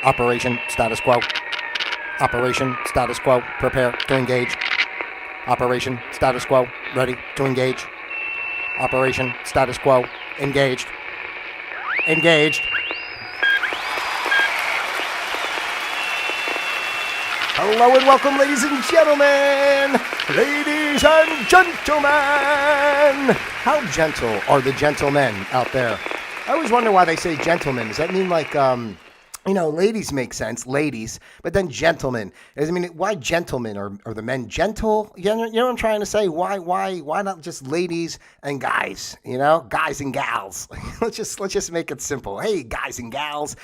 Operation status quo. Operation status quo. Prepare to engage. Operation status quo. Ready to engage. Operation status quo. Engaged. Engaged. Hello and welcome, ladies and gentlemen. Ladies and gentlemen. How gentle are the gentlemen out there? I always wonder why they say gentlemen. Does that mean like, ladies make sense, ladies, but then gentlemen. I mean, why gentlemen? Are the men gentle? You know what I'm trying to say? Why not just ladies and guys? Guys and gals. let's just make it simple. Hey, guys and gals.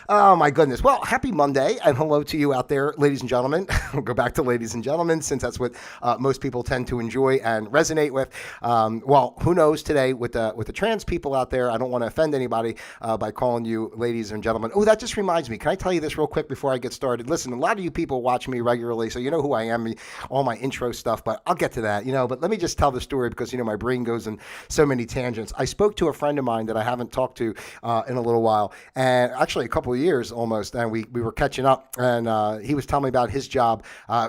Oh my goodness. Well, happy Monday and hello to you out there, ladies and gentlemen. We'll go back to ladies and gentlemen since that's what most people tend to enjoy and resonate with. Well, who knows today with the trans people out there? I don't want to offend anybody by calling you ladies and gentlemen. Oh, that just reminds me. Can I tell you this real quick before I get started? Listen, a lot of you people watch me regularly, so you know who I am, all my intro stuff, but I'll get to that, but let me just tell the story because, my brain goes in so many tangents. I spoke to a friend of mine that I haven't talked to in a little while, and actually a couple of years almost, and we were catching up, and he was telling me about his job.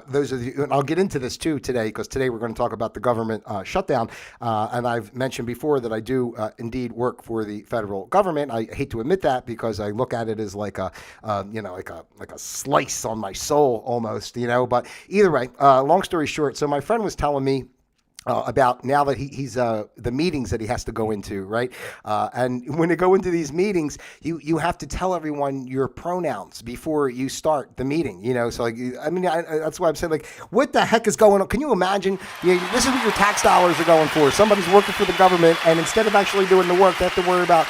Those of you, and I'll get into this too today, because today we're going to talk about the government shutdown, and I've mentioned before that I do indeed work for the federal government. I hate to admit that because I look at it as like a like a slice on my soul almost, but either way, long story short, so my friend was telling me about now that he's the meetings that he has to go into, right? And when you go into these meetings, you have to tell everyone your pronouns before you start the meeting, So like, that's why I'm saying, like, what the heck is going on? Can you imagine? This is what your tax dollars are going for. Somebody's working for the government, and instead of actually doing the work, they have to worry about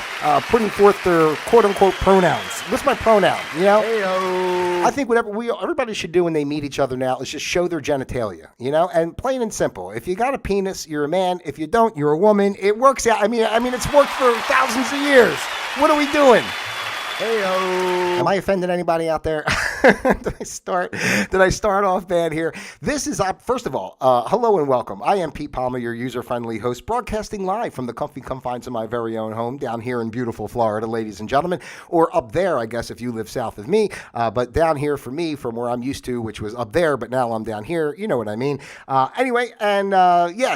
putting forth their quote unquote pronouns. What's my pronoun? Hey-o. I think everybody should do when they meet each other now is just show their genitalia, and plain and simple. If you got a penis, you're a man. If you don't, you're a woman. It works out. I mean, it's worked for thousands of years. What are we doing? Hey-o. Am I offending anybody out there? Did I start off bad here? This is, first of all, hello and welcome. I am Pete Palmer, your user-friendly host, broadcasting live from the comfy confines of my very own home down here in beautiful Florida, ladies and gentlemen, or up there, I guess, if you live south of me, but down here for me, from where I'm used to, which was up there, but now I'm down here, you know what I mean. Anyway, and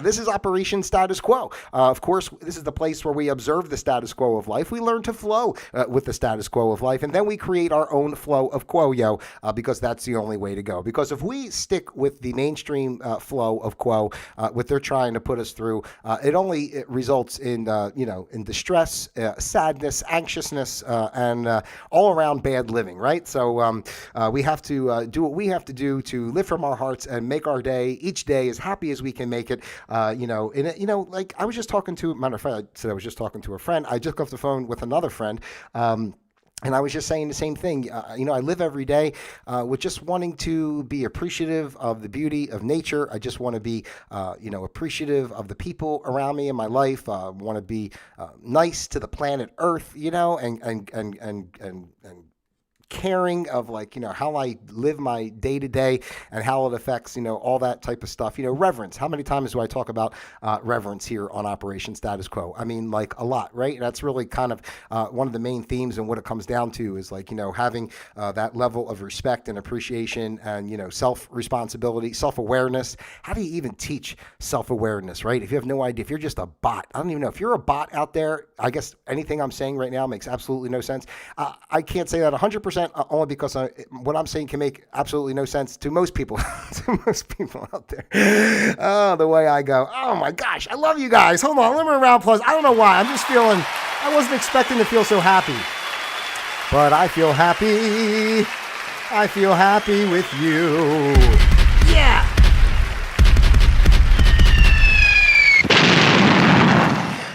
this is Operation Status Quo. Of course, this is the place where we observe the status quo of life. We learn to flow with the status quo of life, and then we create our own flow of quo, because that's the only way to go. Because if we stick with the mainstream flow of quo, what they're trying to put us through, it results in in distress, sadness, anxiousness, and all around bad living, right? So we have to do what we have to do to live from our hearts and make our day, each day, as happy as we can make it. Like I was just talking to, matter of fact, I said I was just talking to a friend. I just got off the phone with another friend. And I was just saying the same thing. I live every day with just wanting to be appreciative of the beauty of nature. I just want to be, appreciative of the people around me in my life. I want to be nice to the planet Earth, and caring of how I live my day to day and how it affects, all that type of stuff. Reverence. How many times do I talk about reverence here on Operation Status Quo? I mean, a lot, right? That's really kind of one of the main themes, and what it comes down to is having that level of respect and appreciation and, self-responsibility, self-awareness. How do you even teach self-awareness, right? If you have no idea, if you're just a bot, I don't even know. If you're a bot out there, I guess anything I'm saying right now makes absolutely no sense. I can't say that 100%. Only because what I'm saying can make absolutely no sense to most people, out there. Oh, the way I go. Oh my gosh, I love you guys. Hold on, let me round applause. I don't know why. I wasn't expecting to feel so happy, but I feel happy. I feel happy with you. Yeah.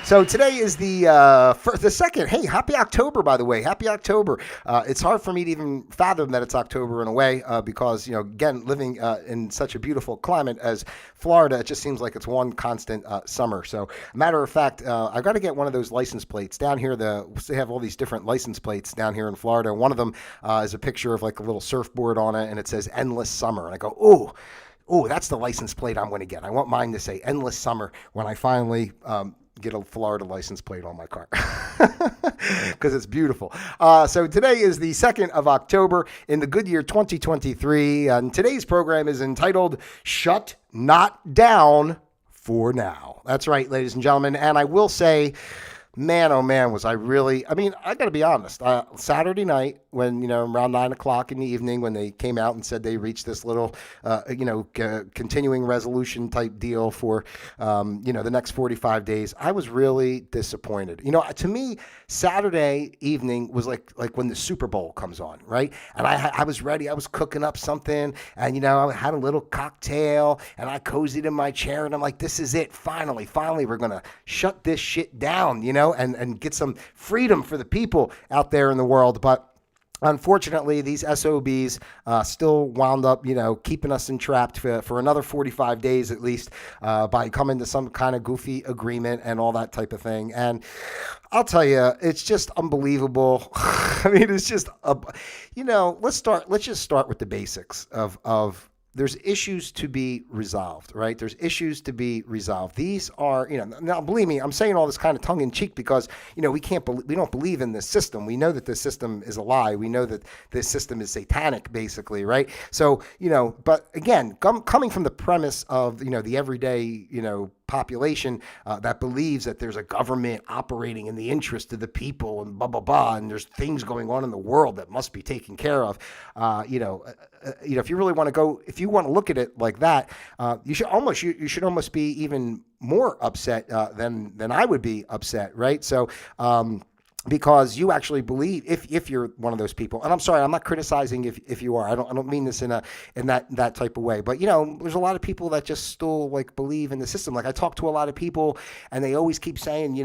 So today is the second. Hey, happy October, by the way. Happy October. It's hard for me to even fathom that it's October in a way because, again, living in such a beautiful climate as Florida, it just seems like it's one constant summer. So, matter of fact, I've got to get one of those license plates. Down here, they have all these different license plates down here in Florida. One of them is a picture of a little surfboard on it, and it says Endless Summer. And I go, oh, that's the license plate I'm going to get. I want mine to say Endless Summer when I finally get a Florida license plate on my car. because it's beautiful. So today is the 2nd of October in the good year 2023, and today's program is entitled Shut Not Down for Now. That's right, ladies and gentlemen, and I will say, man, oh man, was I really, I got to be honest. Saturday night, when, around 9 o'clock in the evening, when they came out and said they reached this little, continuing resolution type deal for, the next 45 days, I was really disappointed. To me, Saturday evening was like when the Super Bowl comes on, right? And I was ready. I was cooking up something, and, I had a little cocktail, and I cozied in my chair, and I'm like, this is it. Finally, we're going to shut this shit down, and get some freedom for the people out there in the world. But unfortunately, these SOBs still wound up, keeping us entrapped for another 45 days at least by coming to some kind of goofy agreement and all that type of thing. And I'll tell you, it's just unbelievable. It's just, let's just start with the basics of there's issues to be resolved, right? There's issues to be resolved. These are, now believe me, I'm saying all this kind of tongue in cheek because, we don't believe in this system. We know that this system is a lie. We know that this system is satanic, basically, right? So, but again, coming from the premise of, the everyday, population that believes that there's a government operating in the interest of the people and blah, blah, blah, and there's things going on in the world that must be taken care of. If you really want to go, if you want to look at it like that, you should almost be even more upset than I would be upset, right? So, because you actually believe, if you're one of those people, and I'm sorry, I'm not criticizing if you are. I don't mean this in that type of way. But there's a lot of people that just still believe in the system. I talk to a lot of people, and they always keep saying,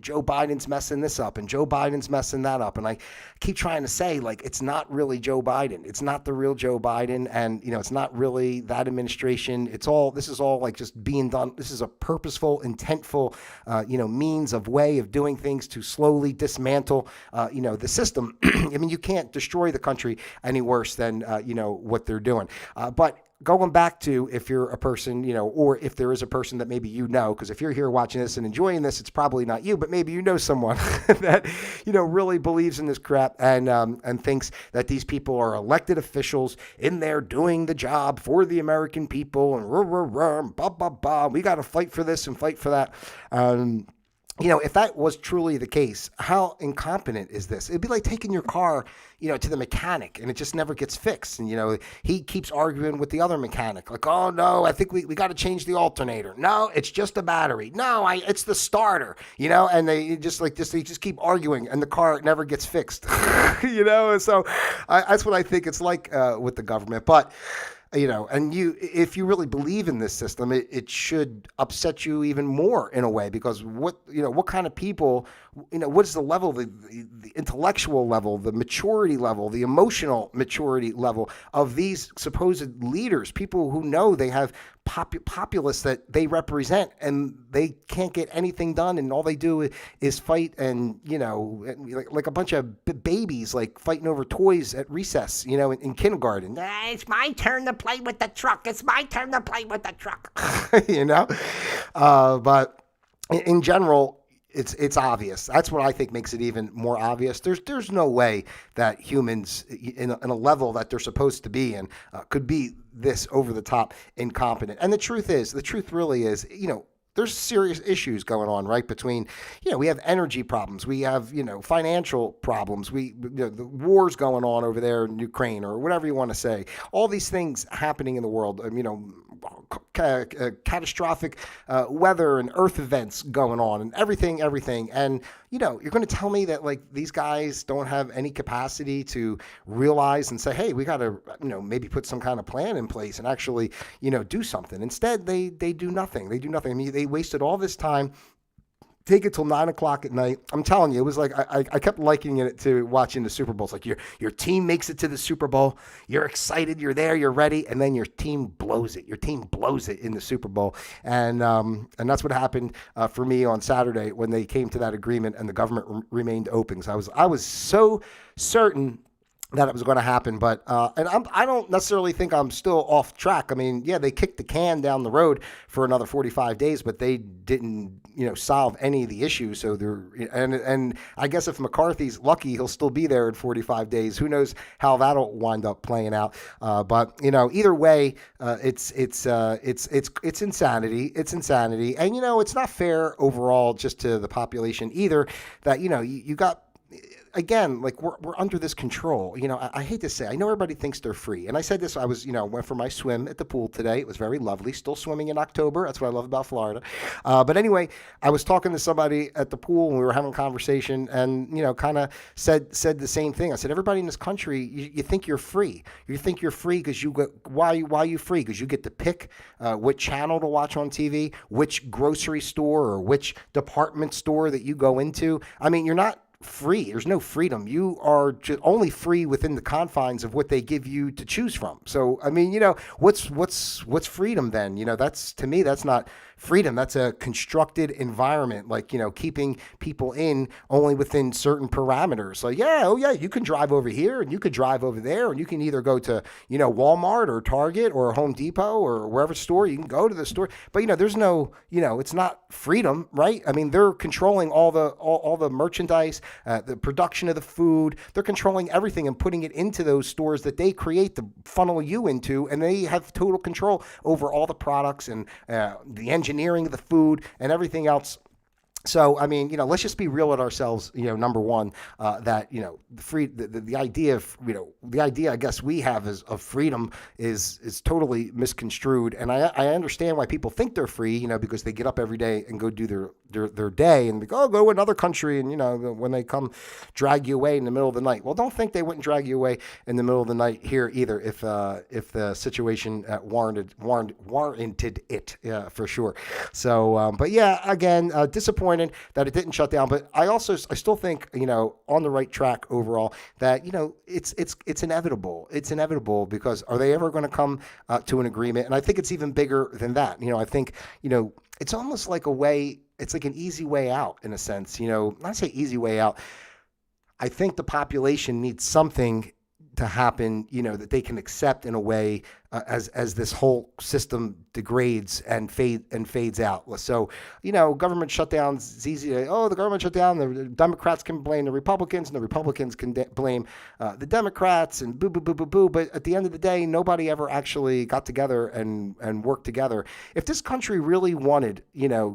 Joe Biden's messing this up, and Joe Biden's messing that up, and I keep trying to say it's not really Joe Biden. It's not the real Joe Biden, and it's not really that administration. This is all just being done. This is a purposeful, intentful, means of way of doing things to slowly dismantle, the system. You can't destroy the country any worse than, what they're doing. But going back to if you're a person, or if there is a person that maybe because if you're here watching this and enjoying this, it's probably not you, but maybe someone that, really believes in this crap and thinks that these people are elected officials in there doing the job for the American people and blah, blah, blah. We got to fight for this and fight for that. If that was truly the case, how incompetent is this? It'd be like taking your car, to the mechanic and it just never gets fixed. And, he keeps arguing with the other mechanic. Oh, no, I think we got to change the alternator. No, it's just the battery. No, it's the starter, and they just keep arguing and the car never gets fixed, So that's what I think it's like with the government. But if you really believe in this system, it should upset you even more in a way, because what kind of people, what is the level, the intellectual level, the maturity level, the emotional maturity level of these supposed leaders, people who know they have populace that they represent and they can't get anything done, and all they do is fight, and like a bunch of babies fighting over toys at recess, in kindergarten. It's my turn to play with the truck. It's my turn to play with the truck. But in general, it's obvious. That's what I think makes it even more obvious. There's no way that humans in a level that they're supposed to be in could be this over the top incompetent. And the truth really is, there's serious issues going on, right? Between, we have energy problems, we have, financial problems, the wars going on over there in Ukraine or whatever you want to say. All these things happening in the world, catastrophic weather and earth events going on and everything. And, you're going to tell me that these guys don't have any capacity to realize and say, hey, we got to, maybe put some kind of plan in place and actually, do something. Instead, they do nothing. They do nothing. They wasted all this time. Take it till 9 o'clock at night. I'm telling you, it was like I kept likening it to watching the Super Bowl. It's like your team makes it to the Super Bowl. You're excited. You're there. You're ready. And then your team blows it. Your team blows it in the Super Bowl. And that's what happened for me on Saturday when they came to that agreement and the government remained open. So I was so certain that it was going to happen. But I don't necessarily think I'm still off track. I mean, yeah, they kicked the can down the road for another 45 days, but they didn't, solve any of the issues. So they're and I guess if McCarthy's lucky, he'll still be there in 45 days. Who knows how that'll wind up playing out? But either way, it's insanity. It's insanity, and it's not fair overall just to the population either. That you got. Again, like we're under this control. I hate to say, I know everybody thinks they're free. And I said this, I was, went for my swim at the pool today. It was very lovely. Still swimming in October. That's what I love about Florida. But anyway, I was talking to somebody at the pool and we were having a conversation and, kind of said the same thing. I said, everybody in this country, you think you're free. You think you're free because why are you free? Because you get to pick what channel to watch on TV, which grocery store or which department store that you go into. I mean, you're not free. There's no freedom. You are just only free within the confines of what they give you to choose from. So, I mean, what's freedom then? That's, to me, that's not freedom. That's a constructed environment, like, keeping people in only within certain parameters. Like, you can drive over here and you could drive over there and you can either go to, Walmart or Target or Home Depot or wherever store you can go to the store. But, there's no, it's not freedom, right? I mean, they're controlling all the merchandise, the production of the food. They're controlling everything and putting it into those stores that they create to funnel you into, and they have total control over all the products and the engineering of the food and everything else. So, I mean, let's just be real with ourselves. Number one, that the idea of the idea I guess we have of freedom is totally misconstrued, and I understand why people think they're free. Because they get up every day and go do their day and go to another country, and when they come drag you away in the middle of the night. Well, don't think they wouldn't drag you away in the middle of the night here either if the situation warranted it, for sure. So, but yeah, again, disappointed that it didn't shut down, but I still think on the right track overall. That it's inevitable. It's inevitable because are they ever going to come to an agreement? And I think it's even bigger than that. I think it's almost like a way. It's like an easy way out in a sense. Not I say easy way out. I think the population needs something to happen, that they can accept in a way as this whole system degrades and fades out. So, government shutdowns, it's easy to, the government shut down, the Democrats can blame the Republicans, and the Republicans can blame the Democrats, and boo, boo, boo, boo, boo. But at the end of the day, nobody ever actually got together and worked together. If this country really wanted,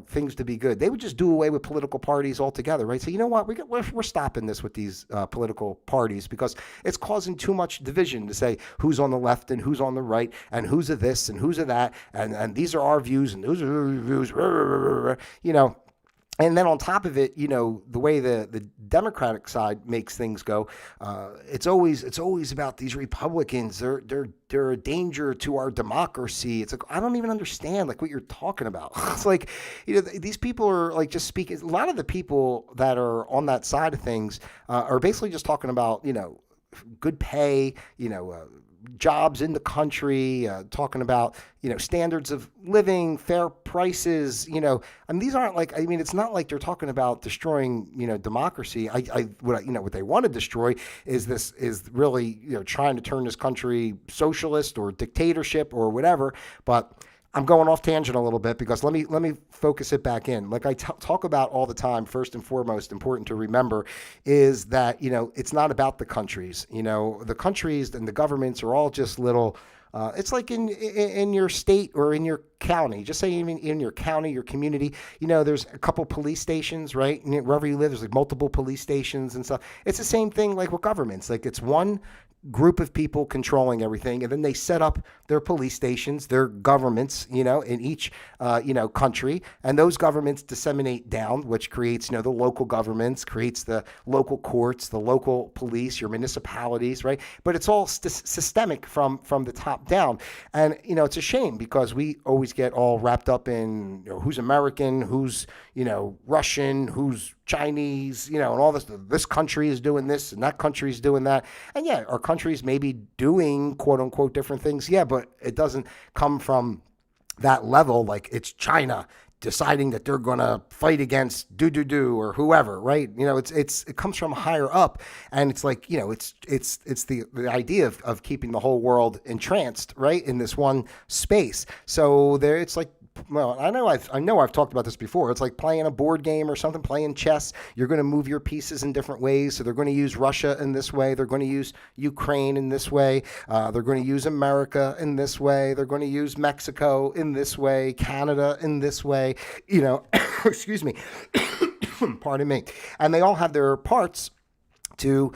things to be good, they would just do away with political parties altogether, right? So, you know what? We're stopping this with these political parties because it's causing too much division to say who's on the left and who's on the right, and who's of this and who's of that, and these are our views and those are our views, And then on top of it, the way the Democratic side makes things go, it's always about these Republicans. They're a danger to our democracy. It's like, I don't even understand what you're talking about. It's like, these people are like just speaking. A lot of the people that are on that side of things are basically just talking about, good pay, jobs in the country, talking about, standards of living, fair prices, these aren't it's not like they're talking about destroying, democracy. What they want to destroy is really, trying to turn this country socialist or dictatorship or whatever. But I'm going off tangent a little bit because let me focus it back in. Like I talk about all the time, first and foremost, important to remember is that, it's not about the countries. The countries and the governments are all just little, it's like in your state or in your county, just say even in your county, your community, there's a couple police stations, right? And wherever you live, there's multiple police stations and stuff. It's the same thing with governments. It's one group of people controlling everything, and then they set up their police stations, their governments, in each, country, and those governments disseminate down, which creates, the local governments, creates the local courts, the local police, your municipalities, right? But it's all systemic from the top down, and it's a shame because we always get all wrapped up in who's American, who's Russian, who's Chinese, and all this. This country is doing this, and that country is doing that, and yeah, our countries may be doing quote unquote different things, yeah, but it doesn't come from that level. Like it's China deciding that they're going to fight against do or whoever, right? It comes from higher up, and it's like, it's the idea of keeping the whole world entranced, right, in this one space. So there, it's like, well, I know I've talked about this before. It's like playing a board game or something, playing chess. You're going to move your pieces in different ways. So they're going to use Russia in this way. They're going to use Ukraine in this way. They're going to use America in this way. They're going to use Mexico in this way, Canada in this way. Excuse me. Pardon me. And they all have their parts to,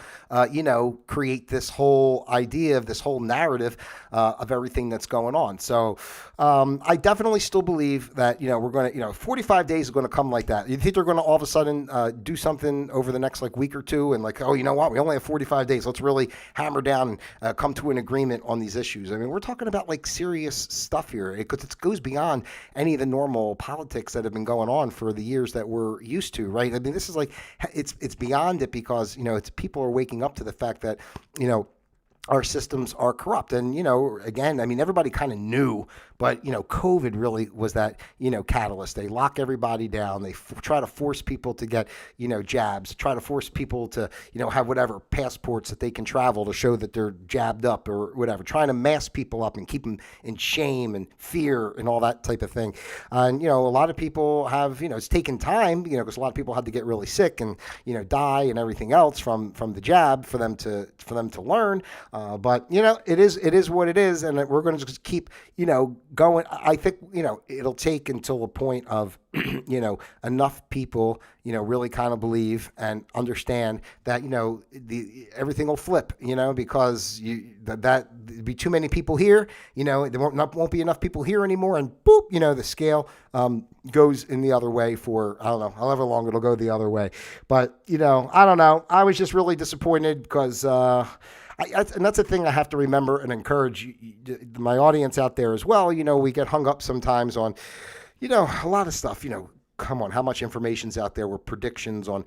create this whole idea of this whole narrative of everything that's going on. So I definitely still believe that, we're going to, 45 days is going to come like that. You think they're going to all of a sudden do something over the next week or two and oh, you know what? We only have 45 days. Let's really hammer down and come to an agreement on these issues. I mean, we're talking about serious stuff here because it goes beyond any of the normal politics that have been going on for the years that we're used to, right? I mean, this is it's beyond it because, it's people are waking up to the fact that, our systems are corrupt. And, again, I mean, everybody kind of knew, but, COVID really was that, catalyst. They lock everybody down. They try to force people to get, jabs, try to force people to, have whatever passports that they can travel to show that they're jabbed up or whatever, trying to mask people up and keep them in shame and fear and all that type of thing. And, a lot of people have, it's taken time, because a lot of people had to get really sick and, die and everything else from the jab for them to learn. But it is what it is, and we're going to just keep going. I think it'll take until a point of enough people really kind of believe and understand that everything will flip, because that be too many people here, there won't be enough people here anymore, and boop, the scale goes in the other way for, I don't know, however long it'll go the other way. But I don't know. I was just really disappointed because and that's a thing I have to remember and encourage my audience out there as well. We get hung up sometimes on, a lot of stuff, come on, how much information's out there with predictions on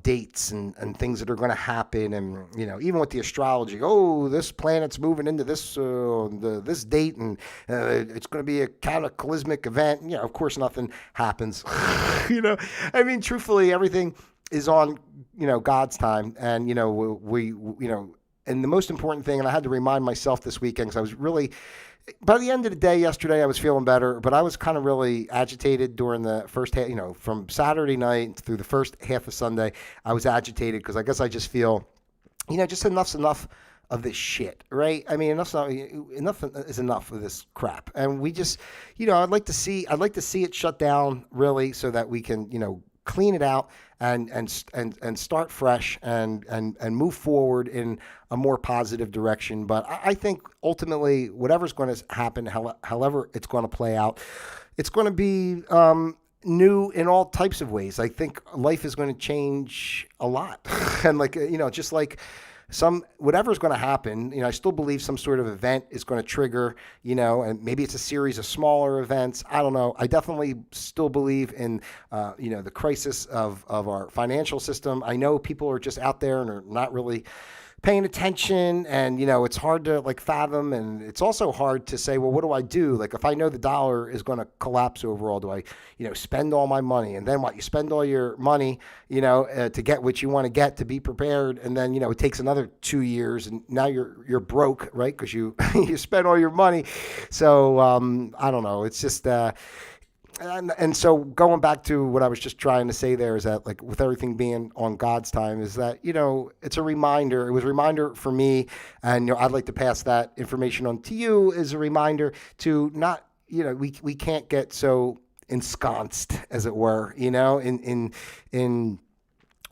dates and things that are going to happen. And, even with the astrology, oh, this planet's moving into this date and it's going to be a cataclysmic event. Of course, nothing happens. I mean, truthfully, everything is on, God's time. And, we and the most important thing, and I had to remind myself this weekend because I was really, by the end of the day yesterday, I was feeling better, but I was kind of really agitated during the first half, from Saturday night through the first half of Sunday. I was agitated because I guess I just feel, just enough's enough of this shit, right? I mean, enough is enough of this crap. And we just, I'd like to see it shut down really so that we can, clean it out and start fresh and move forward in a more positive direction. But I think ultimately whatever's going to happen, however it's going to play out, it's going to be new in all types of ways. I think life is going to change a lot. And just like whatever's going to happen, I still believe some sort of event is going to trigger, and maybe it's a series of smaller events. I don't know. I definitely still believe in, the crisis of our financial system. I know people are just out there and are not really paying attention, and it's hard to fathom, and it's also hard to say, well, what do I do? If I know the dollar is going to collapse overall, do I spend all my money? And then what? You spend all your money to get what you want to get, to be prepared, and then it takes another 2 years, and now you're broke, right? Because you you spent all your money. So I don't know. It's just and so going back to what I was just trying to say there is that with everything being on God's time is that, it's a reminder. It was a reminder for me, and, I'd like to pass that information on to you as a reminder to not, we can't get so ensconced, as it were, in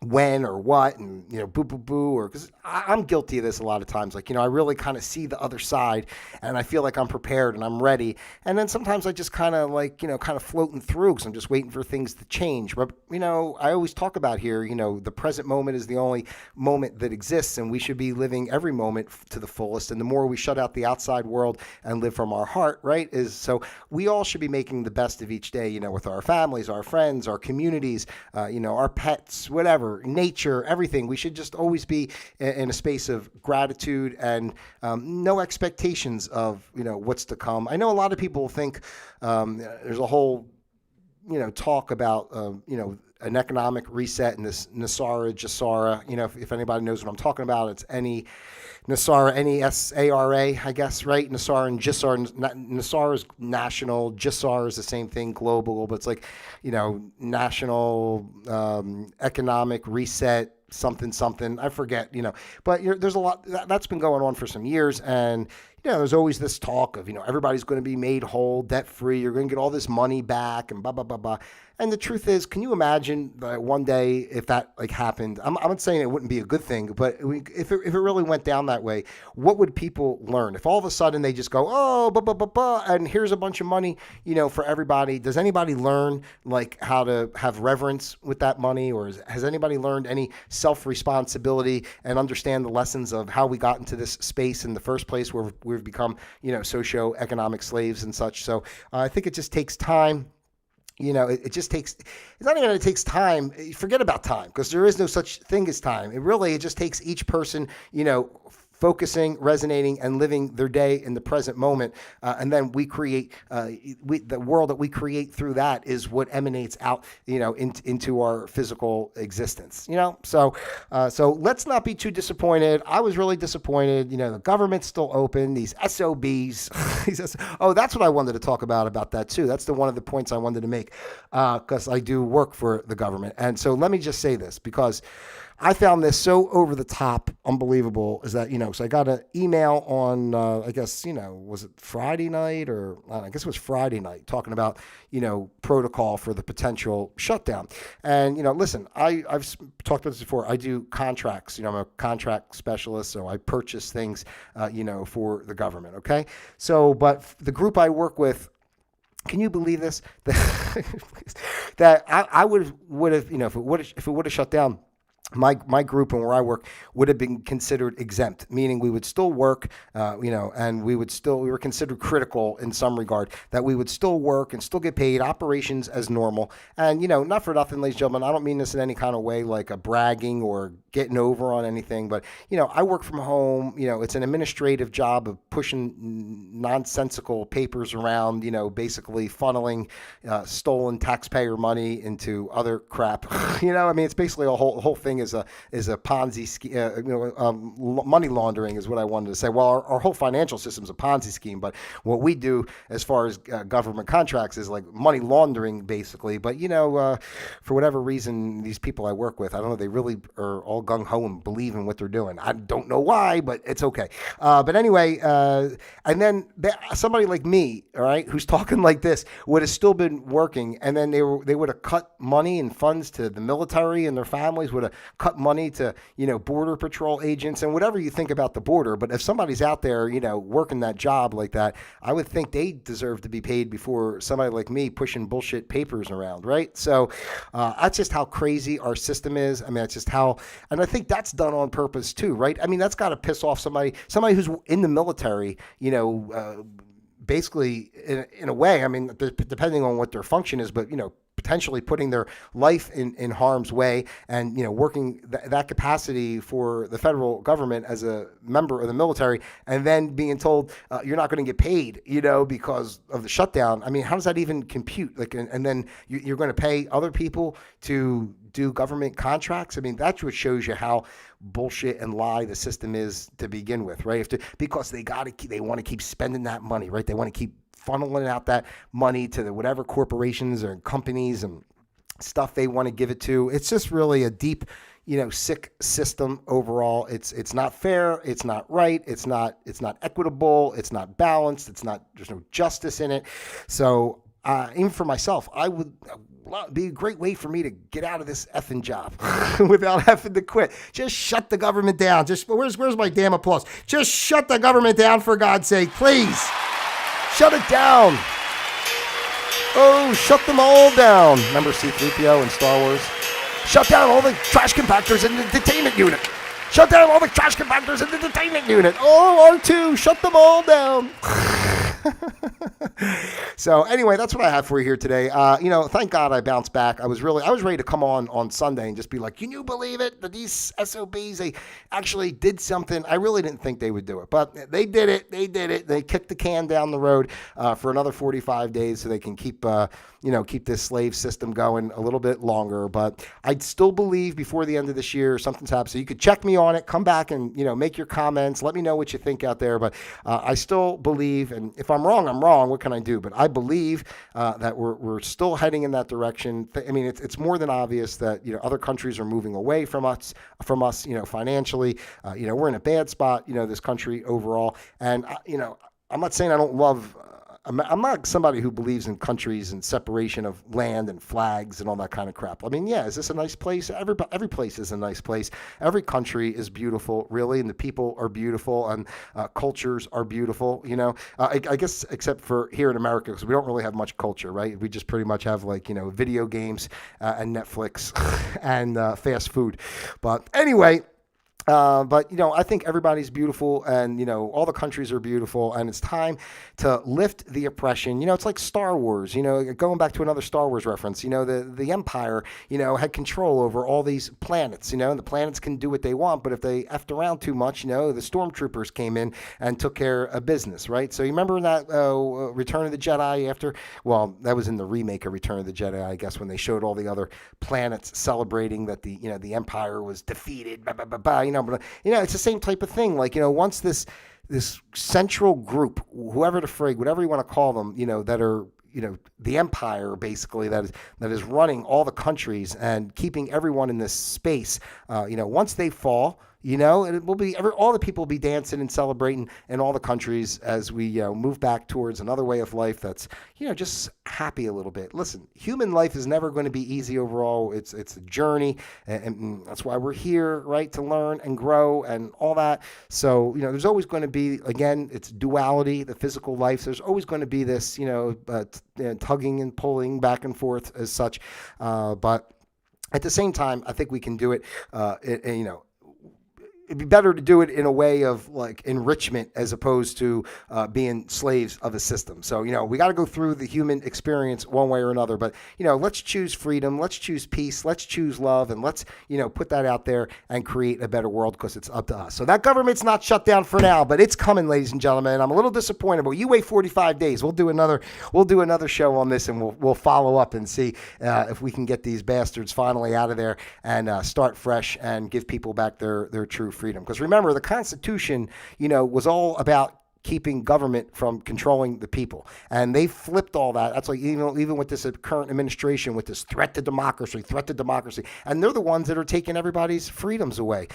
when or what, and boo boo boo, or because I'm guilty of this a lot of times. I really kind of see the other side, and I feel like I'm prepared and I'm ready. And then sometimes I just kind of kind of floating through because I'm just waiting for things to change. But I always talk about here, the present moment is the only moment that exists, and we should be living every moment to the fullest. And the more we shut out the outside world and live from our heart, right? So we all should be making the best of each day, with our families, our friends, our communities, our pets, whatever. Nature, everything. We should just always be in a space of gratitude and no expectations of what's to come. I know a lot of people think there's a whole talk about, an economic reset and this Nasara Jasara. If anybody knows what I'm talking about, it's Nasara, Nesara, I guess, right? Nasara and Jisar. Nasara is national. Jisar is the same thing, global, but it's like, national economic reset, something. I forget, but there's a lot that's been going on for some years. And, there's always this talk of, everybody's going to be made whole, debt free. You're going to get all this money back and blah, blah, blah, blah. And the truth is, can you imagine that one day if that happened? I'm not saying it wouldn't be a good thing, but if it really went down that way, what would people learn? If all of a sudden they just go, oh, blah, blah, blah, blah, and here's a bunch of money, for everybody. Does anybody learn how to have reverence with that money? Or has anybody learned any self-responsibility and understand the lessons of how we got into this space in the first place where we've become, socio-economic slaves and such? So I think it just takes time. It just takes, it's not even that it takes time. Forget about time, because there is no such thing as time. It just takes each person, focusing, resonating, and living their day in the present moment. And then we create, the world that we create through that is what emanates out, into our physical existence, So let's not be too disappointed. I was really disappointed. The government's still open, these SOBs. Oh, that's what I wanted to talk about that too. That's one of the points I wanted to make, because I do work for the government. And so let me just say this, because I found this so over the top, unbelievable, is that, so I got an email on, I guess, was it Friday night or I guess it was Friday night, talking about, protocol for the potential shutdown. And, listen, I've talked about this before. I do contracts, I'm a contract specialist, so I purchase things, for the government. Okay. So, but the group I work with, can you believe this? That I would have, if it would have shut down, my group and where I work would have been considered exempt, meaning we would still work, and we were considered critical in some regard, that we would still work and still get paid, operations as normal. And, not for nothing, ladies and gentlemen, I don't mean this in any kind of way like a bragging or getting over on anything, but, I work from home. It's an administrative job of pushing nonsensical papers around, basically funneling stolen taxpayer money into other crap. It's basically a whole thing is a Ponzi scheme, money laundering is what I wanted to say. Well, our whole financial system is a Ponzi scheme, but what we do as far as government contracts is like money laundering, basically. But, for whatever reason, these people I work with, I don't know, they really are all gung-ho and believe in what they're doing. I don't know why, but it's okay. But anyway, and then somebody like me, all right, who's talking like this, would have still been working, and then they would have cut money and funds to the military, and their families would have cut money to, border patrol agents and whatever you think about the border. But if somebody's out there, working that job like that, I would think they deserve to be paid before somebody like me pushing bullshit papers around, right? So that's just how crazy our system is. That's just how, and I think that's done on purpose too, right? That's got to piss off somebody who's in the military, basically in a way, depending on what their function is, but, potentially putting their life in harm's way and, working that capacity for the federal government as a member of the military, and then being told you're not going to get paid, because of the shutdown. How does that even compute? And then you're going to pay other people to do government contracts? That's what shows you how bullshit and lie the system is to begin with, right? Because they want to keep spending that money, right? They want to keep funneling out that money to whatever corporations or companies and stuff they want to give it to. It's just really a deep, sick system overall. It's not fair. It's not right. It's not equitable. It's not balanced. There's no justice in it. So even for myself, it'd be a great way for me to get out of this effing job without having to quit. Just shut the government down. Where's my damn applause? Just shut the government down, for God's sake, please. Shut it down. Oh, shut them all down. Remember C-3PO in Star Wars? Shut down all the trash compactors in the detainment unit. Shut down all the trash compactors in the detainment unit. Oh, R2, shut them all down. So anyway, that's what I have for you here today. Thank God I bounced back. I was ready to come on Sunday and just be like, can you believe it? That these SOBs, they actually did something. I really didn't think they would do it, but they did it. They kicked the can down the road for another 45 days so they can keep this slave system going a little bit longer. But I'd still believe before the end of this year, something's happened. So you could check me on it, come back and, make your comments. Let me know what you think out there. But I still believe, and if I'm wrong, I'm wrong. What can I do? But I believe that we're still heading in that direction. I mean, it's more than obvious that, other countries are moving away from us, financially. We're in a bad spot, this country overall. And, I'm not saying I don't love I'm not somebody who believes in countries and separation of land and flags and all that kind of crap. I mean, is this a nice place? Every place is a nice place. Every country is beautiful, really, and the people are beautiful, and cultures are beautiful, I guess except for here in America, because we don't really have much culture, right? We just pretty much have, video games and Netflix and fast food. But anyway, I think everybody's beautiful, and, all the countries are beautiful, and it's time to lift the oppression. It's like Star Wars, going back to another Star Wars reference, the Empire, had control over all these planets, and the planets can do what they want, but if they effed around too much, the stormtroopers came in and took care of business, right? So you remember that Return of the Jedi that was in the remake of Return of the Jedi, I guess, when they showed all the other planets celebrating that the Empire was defeated, blah, blah, blah, blah, but it's the same type of thing. Once this central group, whoever the frig, whatever you want to call them, that are the empire basically that is running all the countries and keeping everyone in this space. Once they fall, it will be all the people will be dancing and celebrating in all the countries as we move back towards another way of life that's just happy a little bit. Listen, human life is never going to be easy overall. It's a journey, and that's why we're here, right, to learn and grow and all that. So there's always going to be, again, it's duality, the physical life. So there's always going to be this tugging and pulling back and forth as such, but at the same time, I think we can do it. It'd be better to do it in a way of enrichment as opposed to being slaves of a system. So, we got to go through the human experience one way or another. But, let's choose freedom. Let's choose peace. Let's choose love. And let's, put that out there and create a better world because it's up to us. So that government's not shut down for now, but it's coming, ladies and gentlemen. I'm a little disappointed, but you wait 45 days. We'll do another show on this, and we'll follow up and see if we can get these bastards finally out of there and start fresh and give people back their true freedom. Because remember, the Constitution, was all about keeping government from controlling the people. And they flipped all that. That's even with this current administration, with this threat to democracy. And they're the ones that are taking everybody's freedoms away,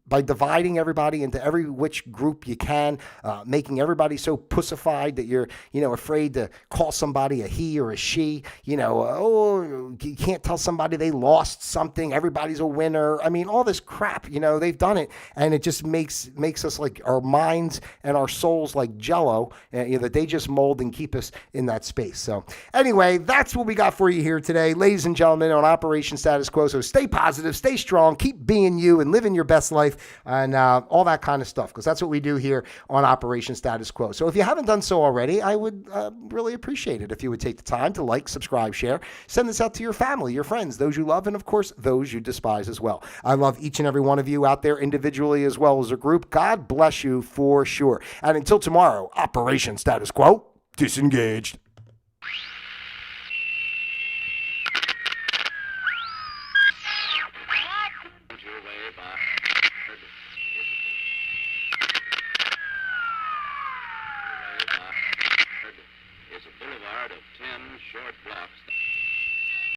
by dividing everybody into every which group you can, making everybody so pussified that you're, afraid to call somebody a he or a she, you can't tell somebody they lost something. Everybody's a winner. I mean, all this crap, they've done it. And it just makes us our minds and our souls like jello, that they just mold and keep us in that space. So anyway, that's what we got for you here today, ladies and gentlemen, on Operation Status Quo. So stay positive, stay strong, keep being you and living your best life. And all that kind of stuff, because that's what we do here on Operation Status Quo. So if you haven't done so already, I would really appreciate it if you would take the time to like, subscribe, share, send this out to your family, your friends, those you love, and of course, those you despise as well. I love each and every one of you out there individually as well as a group. God bless you for sure. And until tomorrow, Operation Status Quo, disengaged.